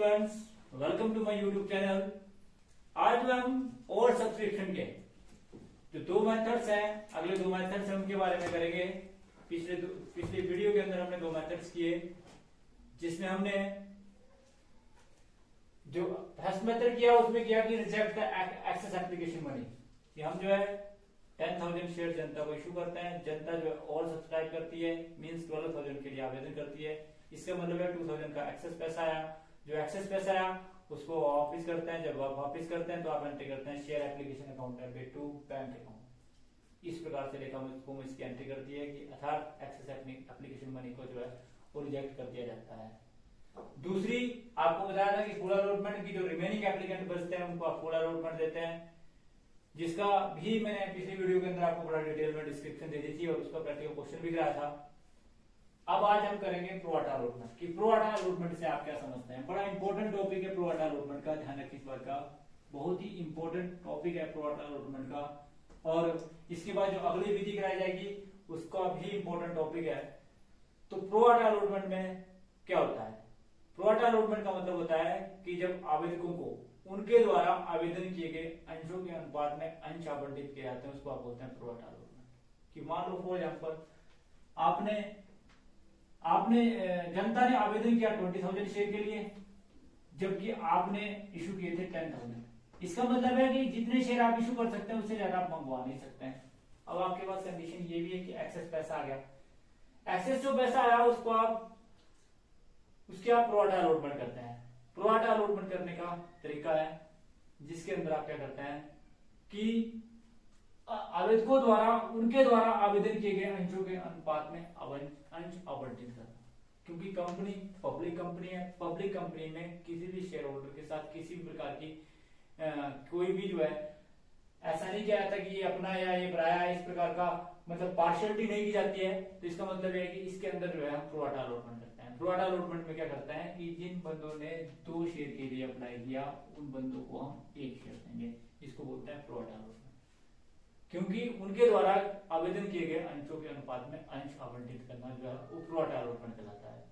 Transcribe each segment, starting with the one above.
Students, welcome to my YouTube channel. आज जो हम और सब्सक्रिप्शन के जो दो मेथड्स हैं, अगले दो मेथड्स हैं उनके बारे में करेंगे। पिछले वीडियो के अंदर हमने दो मेथड्स किए, जिसमें हमने जो फर्स्ट मेथड किया उसमें किया कि reject the excess application money, कि हम जो है 10,000 शेयर जनता को इशू करते हैं। जनता जो है ऑल सब्सक्राइब करती है, मींस 12,000 के लिए आवेदन करती है। इसका मतलब है 2,000 का एक्सेस पैसा आया। जो एक्सेस पैसा आया उसको वापस करते हैं। जब आप वापस करते हैं तो आप एंट्री करते हैं share application account debit to bank account. इस प्रकार से लेखा मुझको इसकी एंट्री करती है कि अर्थात एक्सेस एप्लीकेशन मनी को जो है वो रिजेक्ट कर दिया जाता है। दूसरी आपको बताया था कि फुल अलॉटमेंट की जो रिमेनिंग एप्लीकेंट बचते हैं उनको आप फुल अलॉटमेंट देते हैं, जिसका भी मैंने पिछली वीडियो के अंदर आपको बड़ा डिटेल में डिस्क्रिप्शन दे दी थी और उसका प्रैक्टिकल क्वेश्चन भी कराया था। अब आज हम करेंगे प्रोराटा अलॉटमेंट कि प्रोराटा अलॉटमेंट से आप क्या समझते हैं। बड़ा इंपॉर्टेंट टॉपिक है प्रोराटा अलॉटमेंट का, ध्यान रखिए इस बात का, बहुत ही इंपॉर्टेंट टॉपिक है प्रोराटा अलॉटमेंट का। और इसके बाद जो अगली विधि कराई जाएगी उसका भी इंपॉर्टेंट टॉपिक है। तो प्रोराटा अलॉटमेंट में क्या होता है? प्रोराटा अलॉटमेंट का मतलब होता है कि जब आवेदकों को उनके द्वारा आवेदन किए गए अंशों के अनुपात में अंश आवंटित किए जाते हैं, उसको आप बोलते हैं प्रोराटा अलॉटमेंट। कि मान लो फॉर एग्जांपल आपने जनता ने आवेदन किया 20,000 शेयर के लिए, जबकि आपने इशू किए थे 10,000। इसका मतलब है कि जितने शेयर आप इशू कर सकते हैं उससे ज्यादा आप मंगवा नहीं सकते हैं। अब आपके पास कंडीशन ये भी है कि एक्सेस पैसा आ गया। एक्सेस जो पैसा आया उसको आप प्रोराटा अलॉटमेंट करते हैं। प्रोराटा अलॉटमेंट करने का तरीका है जिसके अंदर आप क्या करते हैं कि आवेदकों द्वारा उनके द्वारा आवेदन किए गए अंशों के अनुपात में अंश आवंटित करना। क्योंकि कंपनी पब्लिक कंपनी है, पब्लिक कंपनी में किसी भी शेयर होल्डर के साथ किसी भी प्रकार की कोई भी जो है ऐसा नहीं किया जाता कि ये अपना या ये पराया, इस प्रकार का मतलब पार्शियलिटी नहीं की जाती है। तो इसका मतलब है कि इसके अंदर जो है हम प्रोराटा अलॉटमेंट करते हैं। प्रोराटा अलॉटमेंट में क्या करते हैं कि जिन बंदों ने 2 शेयर के लिए अप्लाई किया उन बंदों को हम 1 शेयर देंगे। इसको बोलते हैं प्रोराटा अलॉटमेंट, क्योंकि उनके द्वारा आवेदन किए गए अंशों के अनुपात में अंश आवंटित करना जो है वो प्रोराटा अलॉटमेंट कहलाता है।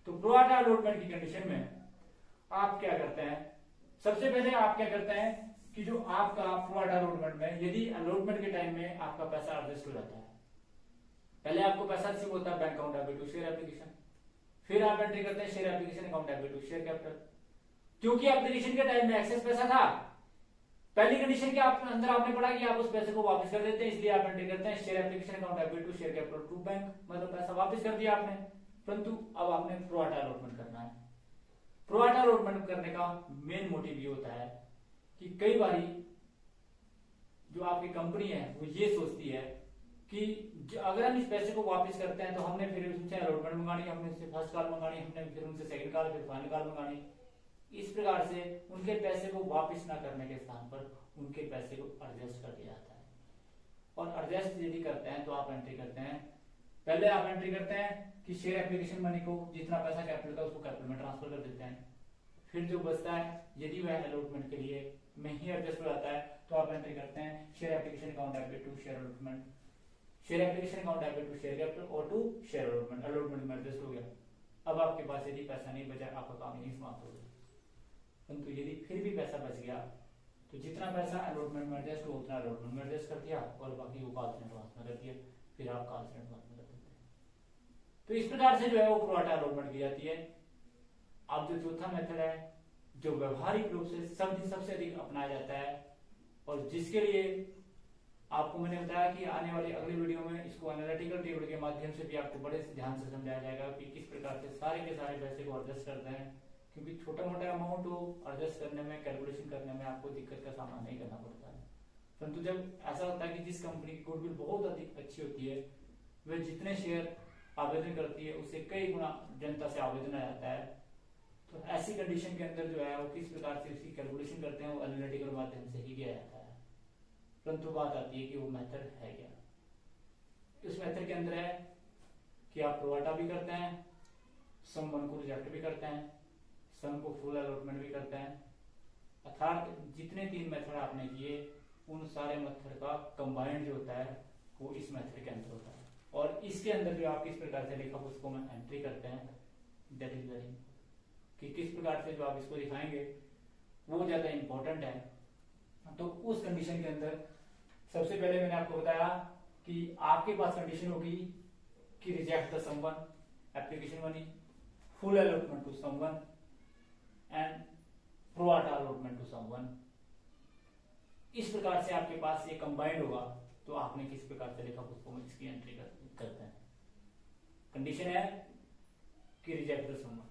तो प्रोराटा अलॉटमेंट की कंडीशन में आप क्या करते हैं? सबसे पहले आप क्या करते हैं कि जो आपका प्रोराटा अलॉटमेंट में यदि अलॉटमेंट के टाइम में आपका पैसा एडजस्ट हो जाता है, पहले आपको पैसा रिसीव होता है bank account debit to share application, फिर आप एंट्री करते हैं share application account debit to share capital. क्योंकि एप्लीकेशन के टाइम में एक्सेस पैसा था, पहली कंडीशन के आप अंदर आपने पढ़ा कि आप उस पैसे को वापस कर देते हैं, इसलिए आप एंट्री करते हैं share application account debit to share capital to bank, मतलब पैसा वापस कर दिया आपने। परंतु अब आपने प्रोराटा अलॉटमेंट करना है। प्रोराटा अलॉटमेंट करने का मेन मोटिव ये होता है कि कई बारी जो आपकी कंपनी है वो ये सोचती है कि अगर हम इस पैसे को वापस करते हैं तो हमने फिर उनसे अलॉटमेंट मंगानी, हमने उनसे फर्स्ट कॉल मंगानी, हमने फिर उनसे सेकंड कॉल, फिर फाइनल कॉल मंगानी। इस प्रकार से उनके पैसे को वापस ना करने के स्थान पर उनके पैसे को एडजस्ट कर दिया जाता है। और एडजस्ट यदि करते हैं तो आप एंट्री करते हैं, पहले आप एंट्री करते हैं कि शेयर एप्लीकेशन मनी को जितना पैसा कैपिटल का उसको कैपिटल में ट्रांसफर कर देते हैं। फिर जो बचता है यदि वह अलॉटमेंट के लिए में ही एडजस्ट हो जाता है तो आप एंट्री करते हैं share application account debit to share allotment, share application account debit to share capital और टू शेयर अलॉटमेंट। अलॉटमेंट में एडजस्ट हो गया। अब आपके पास यदि पैसा नहीं बचा आपका काम नहीं समाप्त हो गया। परंतु यदि फिर भी पैसा बच गया तो जितना पैसा अलॉटमेंट में एडजस्ट हो उतना अलॉटमेंट में एडजस्ट कर दिया और बाकी वो कॉल सेंटर में कर दिया, फिर आप कॉल सेंटर में कर देते हैं। तो इस प्रकार से जो है वो प्रोराटा अलॉटमेंट की जाती है। अब जो चौथा मेथड है जो व्यवहारिक रूप से सबसे अधिक अपनाया जाता है और जिसके लिए आपको मैंने बताया कि आने वाली अगली वीडियो में इसको एनालिटिकल टेबल के माध्यम से भी आपको बड़े ध्यान से समझाया जाएगा कि किस प्रकार से सारे के सारे पैसे को एडजस्ट करते हैं। क्योंकि छोटा मोटा अमाउंट को एडजस्ट करने में, कैलकुलेशन करने में आपको दिक्कत का सामना नहीं करना पड़ता है। परंतु जब ऐसा होता है कि जिस कंपनी की गुडविल बहुत अधिक अच्छी होती है, वह जितने शेयर आवेदन करती है उससे कई गुना जनता से आवेदन आ जाता है, तो ऐसी कंडीशन के अंदर जो है वो किस प्रकार से उसकी कैलकुलेशन करते हैं वो एनालिटिकल माध्यम से ही किया जाता है। परंतु बात आती है कि वो मेथड है क्या। उस मेथड के अंदर है कि आप प्रोराटा भी करते हैं, सम वन को रिजेक्ट भी करते हैं, सम को फुल अलॉटमेंट भी करते हैं। अर्थात जितने 3 मेथड आपने किए उन सारे मेथड का कंबाइंड जो होता है वो इस मेथड के अंदर होता है। और इसके अंदर जो आप किस प्रकार से लिखा उसको हम एंट्री करते हैं, दैट इज वेरी कि किस प्रकार से जो आप इसको दिखाएंगे वो ज्यादा इंपॉर्टेंट है। तो उस कंडीशन के अंदर सबसे पहले मैंने आपको बताया कि आपके पास कंडीशन होगी कि reject the someone, application money, full allotment to someone and pro rata allotment to someone. इस प्रकार से आपके पास ये कंबाइंड होगा तो आपने किस प्रकार से लेखा पुस्तकों में इसकी एंट्री करते हैं। कंडीशन है कि रिजेक्ट द समवन।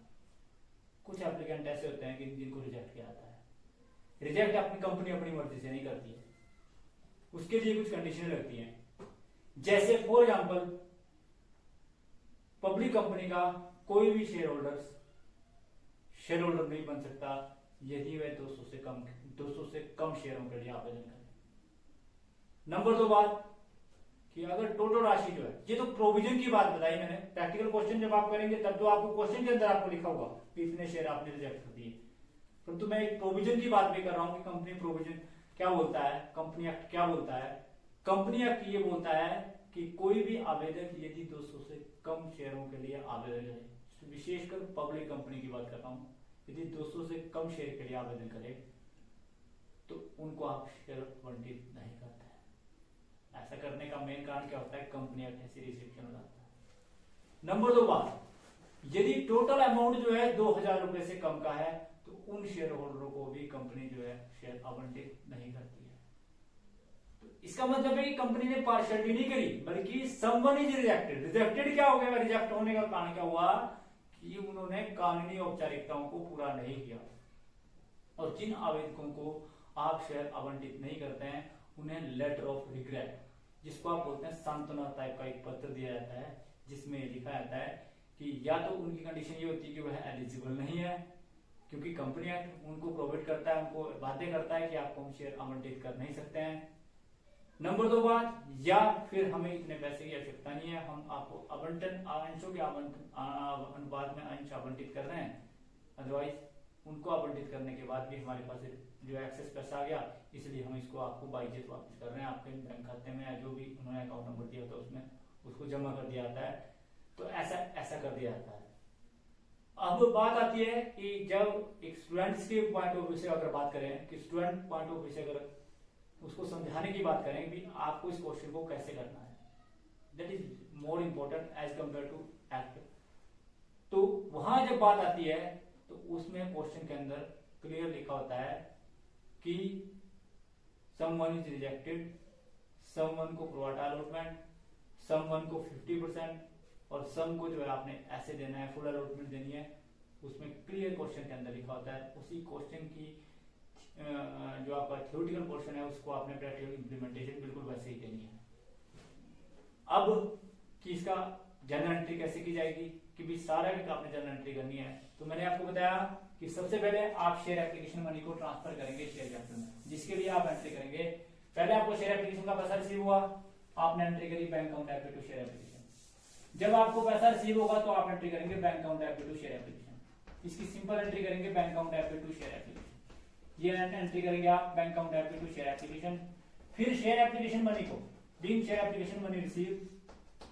कुछ एप्लीकेंट ऐसे होते हैं कि जिनको रिजेक्ट किया जाता है। रिजेक्ट अपनी कंपनी अपनी मर्जी से नहीं करती है, उसके लिए कुछ कंडीशन लगती हैं। जैसे फॉर एग्जांपल पब्लिक कंपनी का कोई भी शेयर होल्डर नहीं बन सकता यदि वह 200 से कम शेयरों के लिए आवेदन करे। नंबर 2 बात कि अगर टोटल राशि जो है, ये तो प्रोविजन की बात बताई मैंने। प्रैक्टिकल क्वेश्चन जब आप करेंगे तब तो आपको क्वेश्चन के अंदर आपको लिखा होगा कि इतने शेयर आपने रिजेक्ट कर दिए, परंतु मैं एक प्रोविजन की बात भी कर रहा हूं कि कंपनी प्रोविजन क्या बोलता है, कंपनी एक्ट क्या बोलता है। कंपनी एक्ट ये बोलता है कि कोई भी आवेदक यदि 200 से कम शेयरों के लिए आवेदन करे, विशेषकर पब्लिक कंपनी की बात कर रहा हूं, यदि 200 से कम शेयर के लिए आवेदन करे तो उनको आप शेयर आवंटित नहीं करते हैं। ऐसा करने का मेन कारण क्या होता है, कंपनी एक्ट ऐसी रिस्ट्रिक्शन हो जाता है। नंबर 2 बात, यदि टोटल अमाउंट जो है 2000 रुपए से कम का है तो उन शेयर होल्डरों को भी कंपनी जो है शेयर आवंटित नहीं करती है। तो इसका मतलब है कि कंपनी ने पार्शियलिटी नहीं करी, बल्कि समवन इज रिजेक्टेड। रिजेक्टेड क्या हो गया, रिजेक्ट होने का कारण क्या हुआ कि उन्होंने कानूनी औपचारिकताओं को पूरा नहीं किया। और जिन आवेदकों को आप शेयर आवंटित नहीं करते हैं उन्हें लेटर ऑफ रिग्रेट, जिसको आप बोलते हैं सांत्वना टाइप का एक पत्र दिया जाता है, जिसमें लिखा जाता है कि या तो उनकी कंडीशन ये होती है कि वह एलिजिबल नहीं है, क्योंकि कंपनी एक्ट उनको प्रोवाइड करता है, उनको बाध्य करता है कि आपको हम शेयर आवंटित कर नहीं सकते हैं। नंबर 2 बात, या फिर हमें इतने पैसे की आवश्यकता नहीं है, हम आपको आवंटन अंशों के अनुपात में अंश आवंटित कर रहे हैं, अदरवाइज उनको आवंटित करने के बाद भी हमारे पास जो एक्सेस पैसा आ गया, इसलिए हम इसको आपको बाइजेत वापस कर रहे हैं। आपके बैंक खाते में या जो भी उन्होंने अकाउंट नंबर दिया होता है उसमें उसको जमा कर दिया जाता है। तो ऐसा कर दिया जाता है। अब बात आती है कि जब एक स्टूडेंट्स के पॉइंट ऑफ व्यू से अगर बात करें कि स्टूडेंट पॉइंट ऑफ व्यू से अगर उसको समझाने की बात करें कि आपको इस क्वेश्चन को कैसे करना है, that is more important as compare to act. तो वहां जब बात आती है तो उसमें क्वेश्चन के अंदर क्लियर लिखा होता है कि समवन इज रिजेक्टेड, समवन को प्रो राटा अलॉटमेंट, समवन को 50% और सम को जो है आपने ऐसे देना है, फुल अलॉटमेंट देनी है। उसमें क्लियर क्वेश्चन के अंदर लिखा होता है। उसी क्वेश्चन की जो आपका थ्योरेटिकल पोर्शन है उसको आपने प्रैक्टिकल इंप्लीमेंटेशन बिल्कुल वैसे ही देनी है। अब कि इसका जर्नल एंट्री कैसे की जाएगी, कि भी सारा का आपने जर्नल एंट्री करनी है। तो मैंने आपको बताया कि सबसे पहले आप शेयर एप्लीकेशन मनी को ट्रांसफर करेंगे शेयर कैपिटल में, जिसके लिए आप एंट्री करेंगे। पहले आपको शेयर एप्लीकेशन का पैसा रिसीव हुआ, आपने एंट्री करी bank account apply to share application. जब आपको पैसा रिसीव होगा तो आप एंट्री करेंगे bank account apply to share application. इसकी सिंपल एंट्री करेंगे bank account apply to share application. ये एंट्री करेंगे आप bank account apply to share application. फिर शेयर एप्लीकेशन मनी को being share application money receive,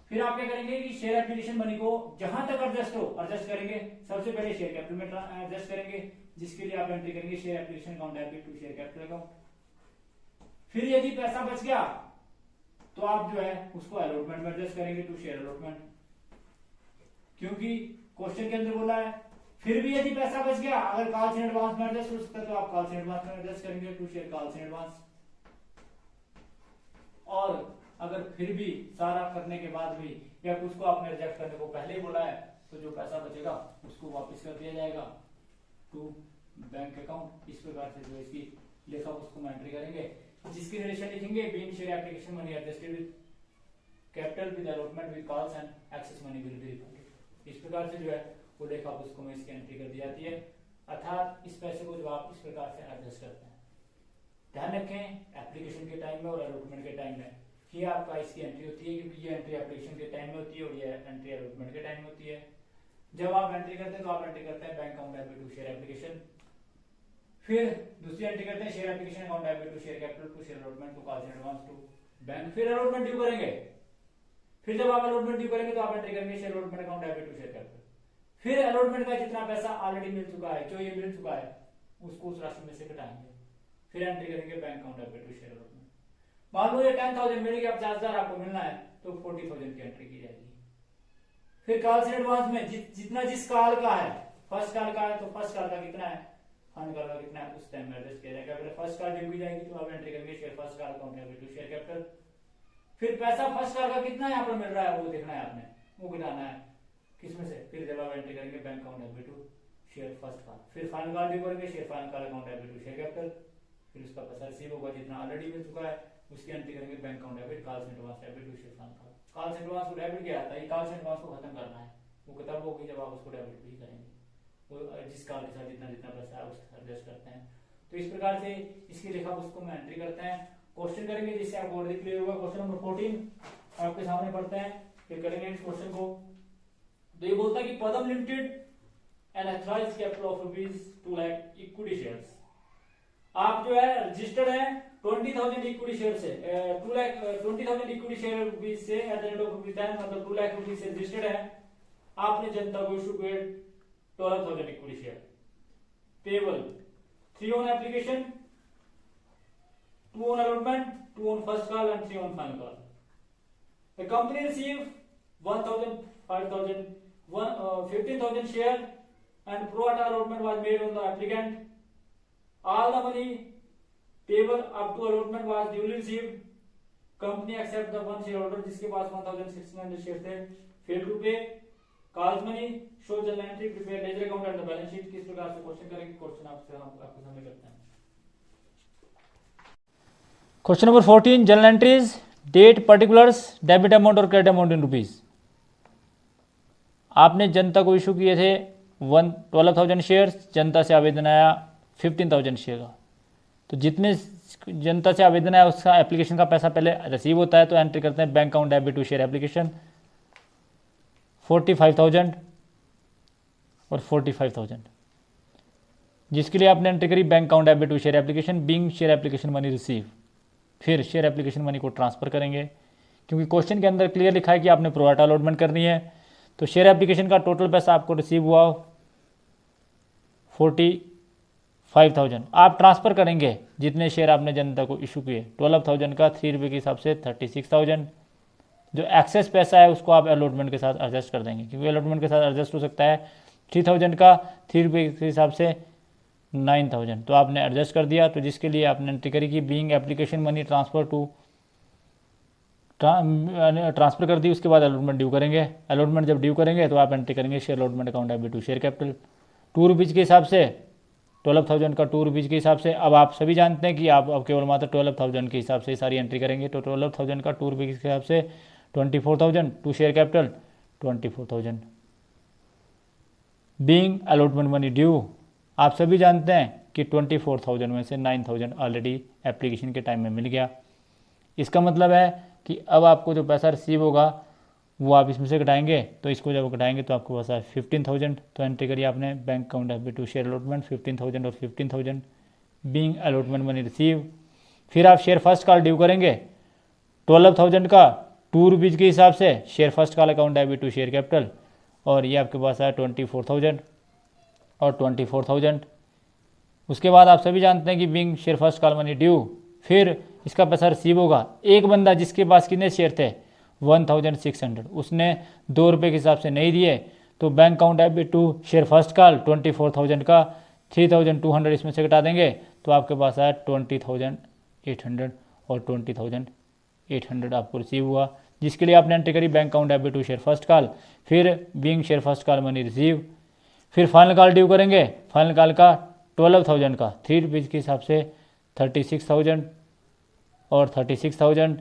फिर आप क्या करेंगे कि शेयर एप्लीकेशन मनी को जहां तक एडजस्ट हो एडजस्ट करेंगे। सबसे पहले शेयर कैपिटल में एडजस्ट करेंगे, जिसके लिए आप एंट्री करेंगे share application account apply to share capital account. फिर यदि पैसा बच गया तो आप जो है उसको अलॉटमेंट में एडजस्ट करेंगे टू शेयर अलॉटमेंट, क्योंकि क्वेश्चन के अंदर बोला है। फिर भी यदि पैसा बच गया, अगर कॉल्स इन एडवांस में एडजस्ट हो सकता है तो आप कॉल्स इन एडवांस में एडजस्ट करेंगे to share calls in advance. और अगर फिर भी सारा करने के बाद भी या उसको आपने रिजेक्ट करने को पहले ही बोला है तो जो पैसा बचेगा उसको वापस कर दिया जाएगा टू बैंक अकाउंट। इस प्रकार से जो इसकी लेखा उसको एंट्री करेंगे, जिसकी रिलेशन लिखेंगे being share application money adjusted with capital with allotment with calls and excess money will be refunded. इस प्रकार से जो है वो लेखा पुस्तकों में इसकी एंट्री कर दी जाती है, अर्थात इस पैसे को जो आप इस प्रकार से एडजस्ट करते हैं। ध्यान रखें एप्लीकेशन के टाइम में और अलॉटमेंट के टाइम में ये आपका इसकी एंट्री होती है, क्योंकि ये एंट्री एप्लीकेशन के टाइम में होती है और ये एंट्री अलॉटमेंट के टाइम में होती है। जब आप एंट्री करते हैं तो आप एंट्री करते हैं bank account apply to share application. फिर दूसरी एंट्री करते हैं share application account apply to share capital to share allotment to calls in advance to bank. फिर अलॉटमेंट ड्यू करेंगे। फिर जब आप अलॉटमेंट ड्यू करेंगे तो आप एंट्री करेंगे share allotment account apply to share capital. फिर अलॉटमेंट का जितना पैसा ऑलरेडी मिल चुका है, जो ये मिल चुका है, उसको उस राशि में से घटाएंगे, फिर एंट्री करेंगे bank account debit to share allotment. मान लो ये 10,000 मिल गया, 50,000 आपको मिलना है, तो 40,000 की एंट्री की जाएगी। फिर कॉल से एडवांस में जितना जिस काल का है, फर्स्ट काल का है तो फर्स्ट काल का कितना है, फंड काल का कितना है, उस टाइम में एडजस्ट किया जाएगा। अगर फर्स्ट काल ड्यू की जाएगी तो आप एंट्री करेंगे share first call account debit to share capital. फिर पैसा फर्स्ट काल का कितना यहाँ पर मिल रहा है वो देखना है आपने, वो घटाना है किसमें से, फिर जब आप एंट्री करेंगे bank account debit to share first call. फिर फाइनल काल ड्यू करेंगे share final call account debit to share capital. फिर उसका पैसा रिसीव होगा जितना ऑलरेडी मिल चुका है, उसकी एंट्री करेंगे बैंक अकाउंट डेबिट कॉल से advance debit to share final call. Call से एडवांस को डेबिट किया था, ये कॉल से एडवांस को खत्म करना है, वो तब होगी जब आप उसको डेबिट भी करेंगे, वो जिस काल के साथ जितना जितना पैसा है उसके साथ एडजस्ट करते हैं। तो इस प्रकार से इसकी रेखा पुस्तकों में एंट्री करते हैं। क्वेश्चन करेंगे जिससे आपको और क्लियर होगा। क्वेश्चन नंबर 14 आपके सामने पढ़ते हैं, फिर करेंगे इस क्वेश्चन को। तो ये बोलता है कि Padam limited and authorised capital of ₹2 lakh equity shares. आप जो है रजिस्टर्ड है 20,000 इक्विटी शेयर से, 20,000 इक्विटी शेयर रुपीज से एट द रेट ऑफ ₹10, मतलब 2 लाख रुपीज से रजिस्टर्ड है। आपने जनता को इशू किए 12,000 equity share payable 3 on application, 2 on allotment, 2 on first call and 3 on final call. The company received 1,000, 5,000, 15,000 share and pro rata allotment was made on the applicant. All the money payable up to allotment was duly received. Company accept the one shareholder जिसके पास 1,600 shares थे failed to pay. Calls money, show journal entry, prepare ledger account and the balance sheet। किस प्रकार से question करेंगे, question आपके सामने करते हैं। Question number 14 journal entries, date, particulars, debit amount और क्रेडिट अमाउंट इन रुपीज। आपने जनता को इशू किए थे 12,000 शेयर, जनता से आवेदन आया 15,000 शेयर का। तो जितने जनता से आवेदन आया उसका एप्लीकेशन का पैसा पहले रिसीव होता है, तो एंट्री करते हैं bank account debit to share application 45,000 और 45,000, जिसके लिए आपने एंट्री करी bank account debit to share application being share application money receive. फिर शेयर एप्लीकेशन मनी को ट्रांसफर करेंगे, क्योंकि क्वेश्चन के अंदर क्लियर लिखा है कि आपने प्रो राटा अलॉटमेंट करनी है। तो शेयर एप्लीकेशन का टोटल पैसा आपको रिसीव हुआ 45,000। आप ट्रांसफर करेंगे जितने शेयर आपने जनता को इशू किए, 12,000 का 3 रुपये के हिसाब से 36,000। जो एक्सेस पैसा है उसको आप अलॉटमेंट के साथ एडजस्ट कर देंगे, क्योंकि अलॉटमेंट के साथ एडजस्ट हो सकता है। 3,000 का 3 रुपये के हिसाब से 9,000, तो आपने एडजस्ट कर दिया। तो जिसके लिए आपने एंट्री करी कि being application money transfer to transfer कर दी। उसके बाद अलॉटमेंट ड्यू करेंगे। अलॉटमेंट जब ड्यू करेंगे तो आप एंट्री करेंगे share allotment account debit to share capital 2 rupees के हिसाब से, 12,000 का 2 रुपीज़ के हिसाब से। अब आप सभी जानते हैं कि आप अब केवल मात्र 12,000 के हिसाब से सारी एंट्री करेंगे। तो 12,000 का 2 रुपये के हिसाब से 24,000 to share capital 24,000 being allotment money due. आप सभी जानते हैं कि 24,000 में से 9,000 ऑलरेडी एप्लीकेशन के टाइम में मिल गया। इसका मतलब है कि अब आपको जो पैसा रिसीव होगा वो आप इसमें से घटाएंगे। तो इसको जब घटाएंगे तो आपको पैसा 15,000। तो एंट्री करिए आपने bank account debit to share allotment 15,000 और 15,000 बीइंग अलॉटमेंट मनी रिसीव। फिर आप शेयर फर्स्ट कॉल ड्यू करेंगे 12,000 का 2 रुपीज़ के हिसाब से share first call account debit to share capital, और ये आपके पास आया 24,000 और 24,000। उसके बाद आप सभी जानते हैं कि being share first call money due, फिर इसका पैसा रिसीव होगा। एक बंदा जिसके पास कितने शेयर थे 1,600, उसने 2 रुपये के हिसाब से नहीं दिए, तो bank account debit to share first call 24,000 का 3,200 इसमें से घटा देंगे, तो आपके पास आया 20,800 और 20,800 आपको रिसीव हुआ, जिसके लिए आपने एंट्री करी bank account debit to share first call, फिर being share first call money receive. फिर फाइनल कॉल ड्यू करेंगे, फाइनल कॉल का 12,000 का 3 रुपीज़ के हिसाब से 36,000 और 36,000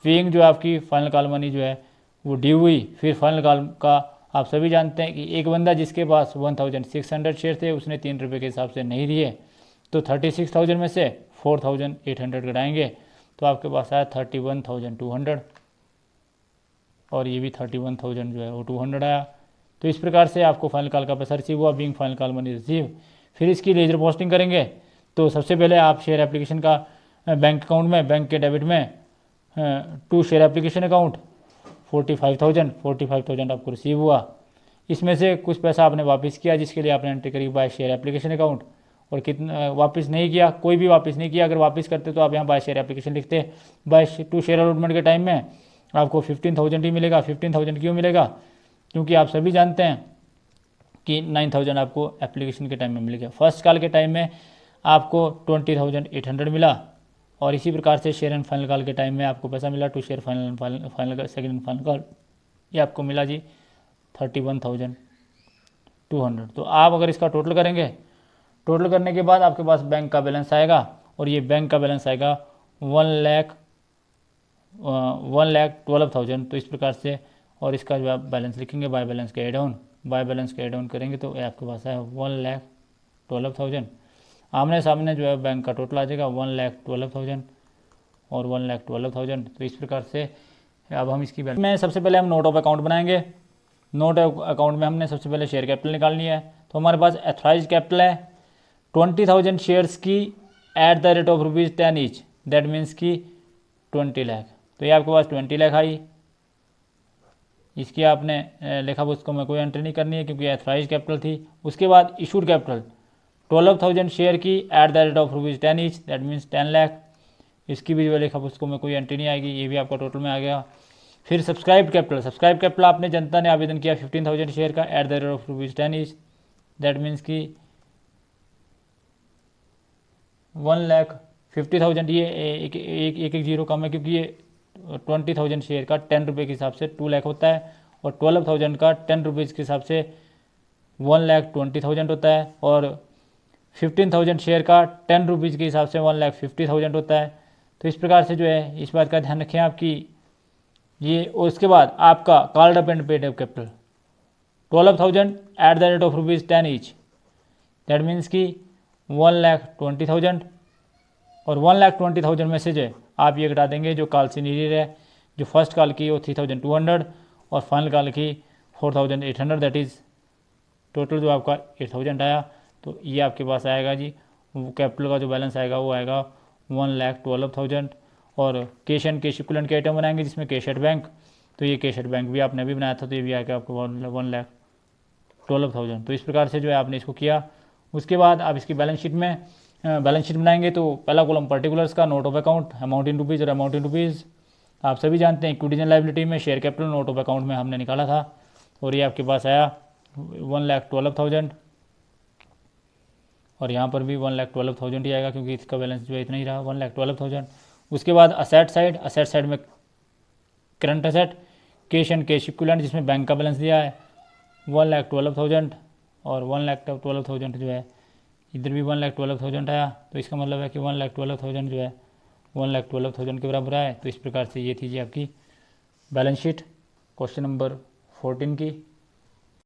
बीइंग जो आपकी फाइनल कॉल मनी जो है वो ड्यू हुई। फिर फाइनल कॉल का आप सभी जानते हैं कि एक बंदा जिसके पास 1,600 शेयर थे उसने 3 रुपये के हिसाब से नहीं दिए, तो 36,000 में से 4,800 घटाएंगे तो आपके पास आया 31,200, और ये भी 31,000 जो है वो 200 आया। तो इस प्रकार से आपको फाइनल कॉल का पैसा रिसीव हुआ being final call money receive. फिर इसकी लेजर पोस्टिंग करेंगे। तो सबसे पहले आप शेयर एप्लीकेशन का बैंक अकाउंट में, बैंक के डेबिट में टू शेयर एप्लीकेशन अकाउंट 45,000 आपको रिसीव हुआ। इसमें से कुछ पैसा आपने वापस किया जिसके लिए आपने एंट्री करी बाय शेयर एप्लीकेशन अकाउंट, और कितना वापस नहीं किया, कोई भी वापस नहीं किया। अगर वापस करते तो आप यहाँ बाय शेयर एप्लीकेशन लिखते। बाय टू शेयर अलॉटमेंट के टाइम में आपको 15,000 ही मिलेगा। 15,000 क्यों मिलेगा? क्योंकि आप सभी जानते हैं कि 9,000 आपको एप्लीकेशन के टाइम में मिल गया। फर्स्ट कॉल के टाइम में आपको 20,800 मिला, और इसी प्रकार से शेयर एंड फाइनल कॉल के टाइम में आपको पैसा मिला to share final second and final call, ये आपको मिला जी 31,200। तो आप अगर इसका टोटल करेंगे, टोटल करने के बाद आपके पास बैंक का बैलेंस आएगा, और ये बैंक का बैलेंस आएगा 1,12,000। तो इस प्रकार से, और इसका जो आप बैलेंस लिखेंगे बाय बैलेंस के एड ऑन, बाय बैलेंस के एड ऑन करेंगे तो आपके पास है 1,12,000। आमने सामने जो है बैंक का टोटल आ जाएगा 1,12,000 और 1,12,000। तो इस प्रकार से अब हम इसकी बैलेंस में सबसे पहले हम नोट ऑफ अकाउंट बनाएंगे। नोट ऑफ अकाउंट में हमने सबसे पहले शेयर कैपिटल निकालनी है। तो हमारे पास एथराइज कैपिटल है 20,000 शेयर्स की at the rate of ₹10 each, that means की 20 लाख। तो ये आपके पास 20 लाख आई। इसकी आपने लेखा पुस्तकों में कोई एंट्री नहीं करनी है क्योंकि एथराइज कैपिटल थी। उसके बाद इशूड कैपिटल 12,000 शेयर की at the rate of ₹10 each, that means 10 lakh. इसकी भी जो लेखा पुस्तकों में कोई एंट्री नहीं आएगी, ये भी आपका टोटल में आ गया। फिर सब्सक्राइब कैपिटल आपने जनता ने आवेदन किया 15,000 शेयर का at the rate of ₹10 each, that means की 1,50,000। ये एक जीरो कम है क्योंकि ये 20,000 शेयर का 10 रुपये के हिसाब से 2 लाख होता है, और 12,000 का 10 रुपीज़ के हिसाब से 1,20,000 होता है, और 15,000 शेयर का 10 रुपीज़ के हिसाब से 1,50,000 होता है। तो इस प्रकार से जो है इस बात का ध्यान रखें आपकी ये। और उसके बाद आपका called up and paid up capital 12,000 at the rate of ₹10 each, that means की 1,20,000, और 1,20,000 में से जो है आप ये घटा देंगे जो कॉल सीनियर है, जो फर्स्ट कॉल की वो 3,200 और फाइनल कॉल की 4,800, दैट इज़ टोटल जो आपका 8,000 आया। तो ये आपके पास आएगा जी, वो कैपिटल का जो बैलेंस आएगा वो आएगा 1,12,000। और कैश एंड कैश इक्विवेलेंट के आइटम बनाएंगे जिसमें कैश एट बैंक, तो ये कैश एट बैंक भी आपने अभी बनाया था, तो ये भी आएगा आपको 1,12,000। तो इस प्रकार से जो है आपने इसको किया। उसके बाद आप इसकी बैलेंस शीट में बैलेंस शीट बनाएंगे। तो पहला कॉलम पर्टिकुलर्स का note of account, amount in rupees और अमाउंट इन रुपीज़। आप सभी जानते हैं इक्विटीज एंड लायबिलिटी में share capital note of account में हमने निकाला था, और ये आपके पास आया 1,12,000, और यहाँ पर भी 1,12,000 ही आएगा क्योंकि इसका बैलेंस जो है इतना ही रहा 1,12,000। उसके बाद असेट साइड में current asset, cash and cash equivalent जिसमें बैंक का बैलेंस दिया है 1,12,000, और 1,12,000 जो है इधर भी 1,12,000 आया। तो इसका मतलब है कि 1,12,000 जो है 1,12,000 के बराबर आए। तो इस प्रकार से ये थी जी आपकी बैलेंस शीट क्वेश्चन नंबर 14 की।